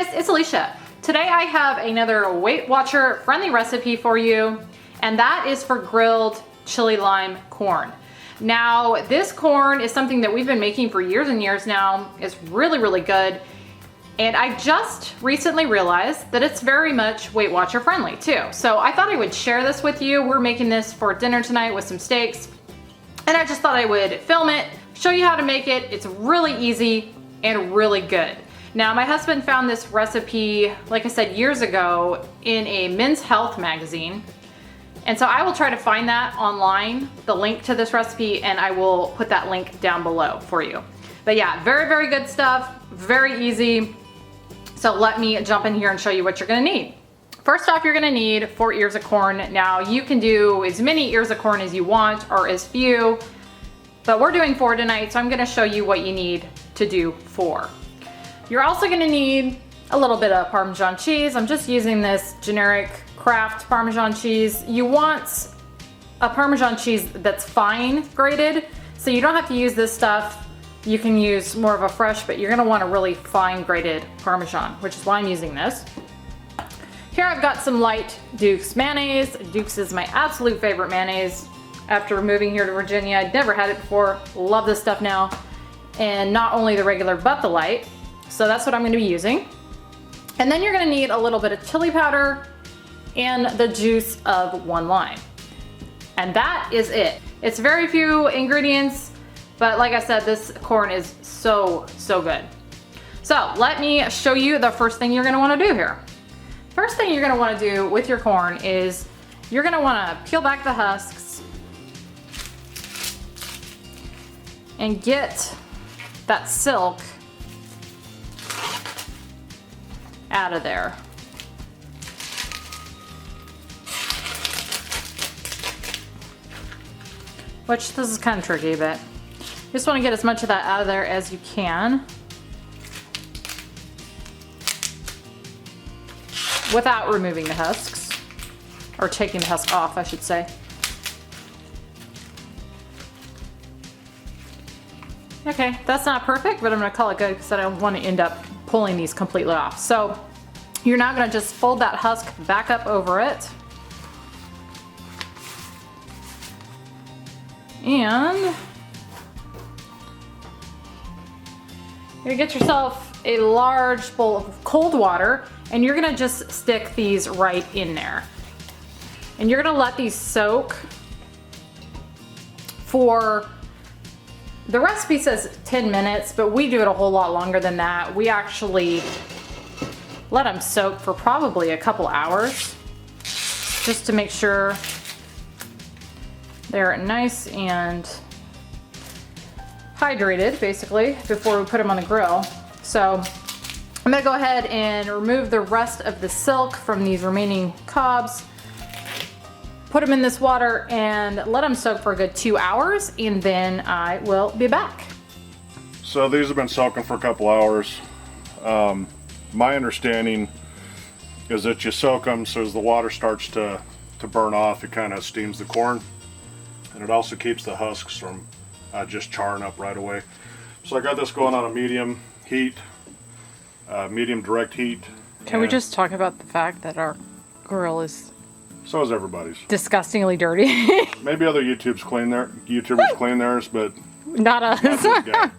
guys, it's Alicia. Today I have another Weight Watcher friendly recipe for you, and that is for grilled chili lime corn. Now, this corn is something that we've been making for years and years now. It's really, really good. And I just recently realized that it's very much Weight Watcher friendly too. So I thought I would share this with you. We're making this for dinner tonight with some steaks. And I just thought I would film it, show you how to make it. It's really easy and really good. Now, my husband found this recipe, like I said, years ago in a men's health magazine. And so I will try to find that online, the link to this recipe, and I will put that link down below for you. But yeah, very, very good stuff, very easy. So let me jump in here and show you what you're gonna need. First off, you're gonna need 4 ears of corn. Now, you can do as many ears of corn as you want or as few, but we're doing 4 tonight, so I'm gonna show you what you need to do 4. You're also gonna need a little bit of Parmesan cheese. I'm just using this generic Kraft Parmesan cheese. You want a Parmesan cheese that's fine grated, so you don't have to use this stuff. You can use more of a fresh, but you're gonna want a really fine grated Parmesan, which is why I'm using this. Here I've got some light Dukes mayonnaise. Dukes is my absolute favorite mayonnaise. After moving here to Virginia, I'd never had it before. Love this stuff now. And not only the regular, but the light. So that's what I'm gonna be using. And then you're gonna need a little bit of chili powder and the juice of 1 lime. And that is it. It's very few ingredients, but like I said, this corn is so, so good. So let me show you the first thing you're gonna wanna do here. First thing you're gonna wanna do with your corn is you're gonna wanna peel back the husks and get that silk out of there. Which, this is kind of tricky, but you just want to get as much of that out of there as you can without removing the husks, or taking the husk off, I should say. Okay, that's not perfect, but I'm gonna call it good because I don't want to end up pulling these completely off. So you're now gonna just fold that husk back up over it. And you get yourself a large bowl of cold water, and you're gonna just stick these right in there. And you're gonna let these soak for, the recipe says 10 minutes, but we do it a whole lot longer than that. We actually let them soak for probably a couple hours just to make sure they're nice and hydrated, basically, before we put them on the grill. So I'm gonna go ahead and remove the rest of the silk from these remaining cobs, put them in this water, and let them soak for a good 2 hours, and then I will be back. So these have been soaking for a couple hours. My understanding is that you soak them so as the water starts to burn off, it kind of steams the corn. And it also keeps the husks from just charring up right away. So I got this going on a medium heat, medium direct heat. Can we just talk about the fact that our grill is so is everybody's disgustingly dirty? Maybe other YouTubers clean theirs, but not us. Not this guy.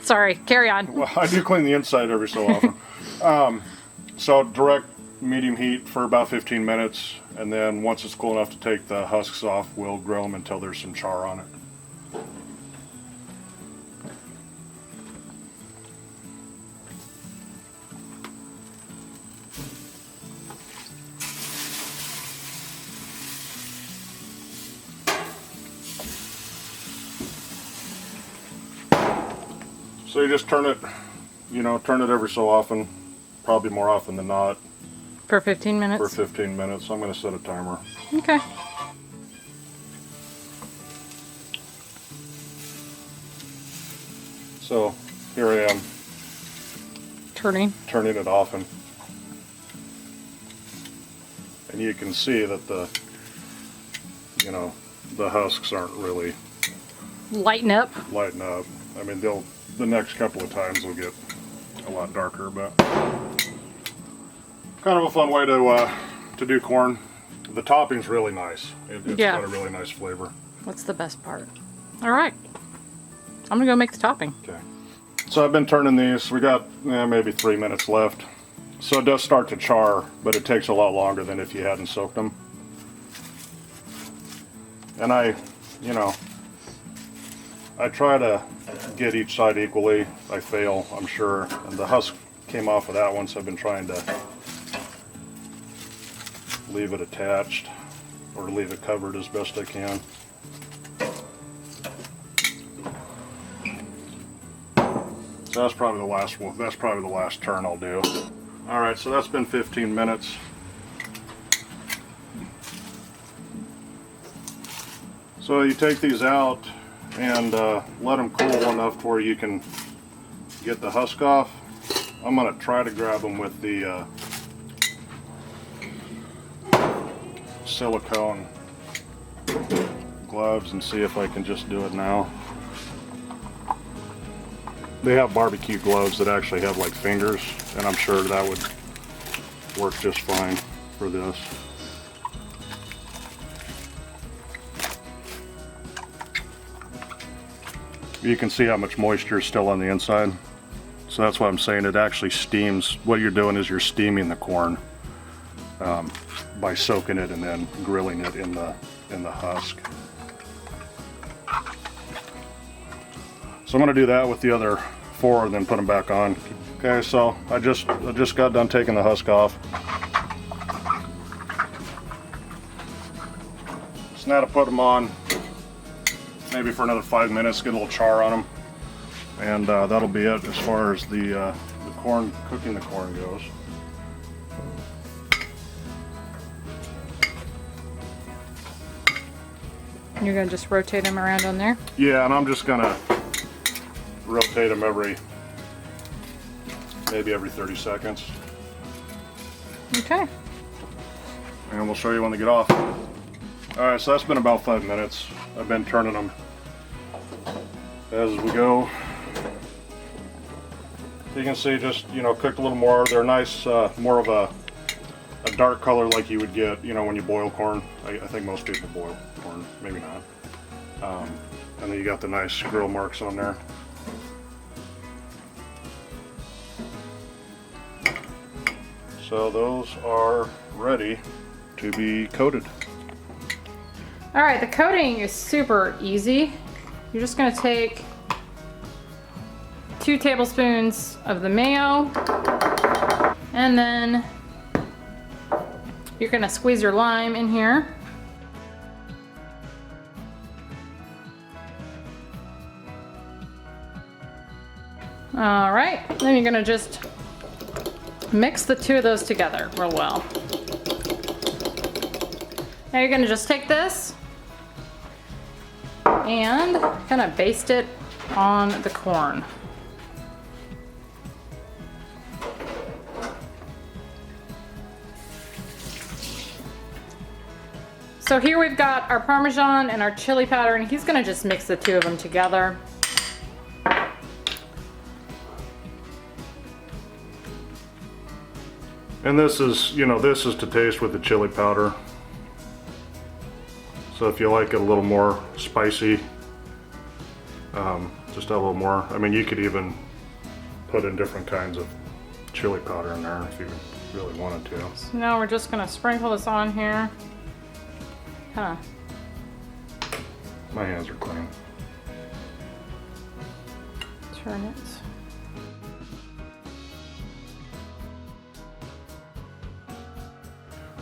Sorry, carry on. Well, I do clean the inside every so often. So direct medium heat for about 15 minutes, and then once it's cool enough to take the husks off, we'll grill them until there's some char on it. So you just turn it, turn it every so often, probably more often than not. For 15 minutes? For 15 minutes. I'm going to set a timer. Okay. So here I am. Turning it often. And you can see that the husks aren't really lighten up. I mean, the next couple of times will get a lot darker, but kind of a fun way to do corn. The topping's really nice. It's got a really nice flavor. What's the best part? All right, I'm gonna go make the topping. Okay. So I've been turning these. We got maybe 3 minutes left. So it does start to char, but it takes a lot longer than if you hadn't soaked them. And I try to get each side equally. I fail, I'm sure. And the husk came off of that one, so I've been trying to leave it attached or leave it covered as best I can. So that's probably the last one. That's probably the last turn I'll do. All right, so that's been 15 minutes. So you take these out and let them cool enough to where you can get the husk off. I'm gonna try to grab them with the silicone gloves and see if I can just do it now. They have barbecue gloves that actually have like fingers, and I'm sure that would work just fine for this. You can see how much moisture is still on the inside. So that's what I'm saying, it actually steams. What you're doing is you're steaming the corn by soaking it and then grilling it in the husk. So I'm going to do that with the other 4 and then put them back on. Okay, so I just got done taking the husk off. So now to put them on, maybe for another 5 minutes, get a little char on them, and that'll be it as far as the corn, cooking the corn goes. You're gonna just rotate them around on there? Yeah, and I'm just gonna rotate them maybe every 30 seconds. Okay. And we'll show you when they get off. Alright, so that's been about 5 minutes. I've been turning them as we go. You can see just, cooked a little more. They're nice, more of a dark color like you would get, when you boil corn. I think most people boil corn, maybe not. And then you got the nice grill marks on there. So those are ready to be coated. All right, the coating is super easy. You're just gonna take 2 tablespoons of the mayo, and then you're gonna squeeze your lime in here. All right, then you're gonna just mix the 2 of those together real well. Now you're gonna just take this and kind of baste it on the corn. So here we've got our Parmesan and our chili powder, and he's gonna just mix the 2 of them together. And this is, this is to taste with the chili powder. So if you like it a little more spicy, just a little more. I mean, you could even put in different kinds of chili powder in there if you really wanted to. So now we're just gonna sprinkle this on here. My hands are clean. Turn it.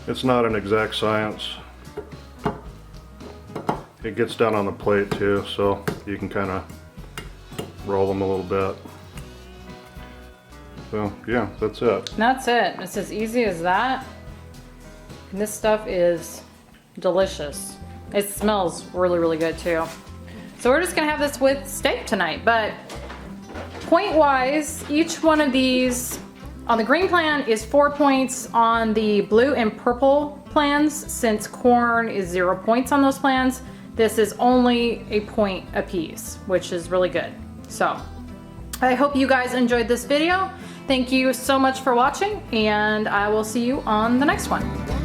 It's not an exact science. It gets down on the plate too, so you can kind of roll them a little bit. So yeah, that's it. That's it. It's as easy as that. And this stuff is delicious. It smells really, really good too. So we're just gonna have this with steak tonight, but point-wise, each one of these on the green plan is 4 points. On the blue and purple plans, since corn is 0 points on those plans, this is only a point a piece, which is really good. So I hope you guys enjoyed this video. Thank you so much for watching, and I will see you on the next one.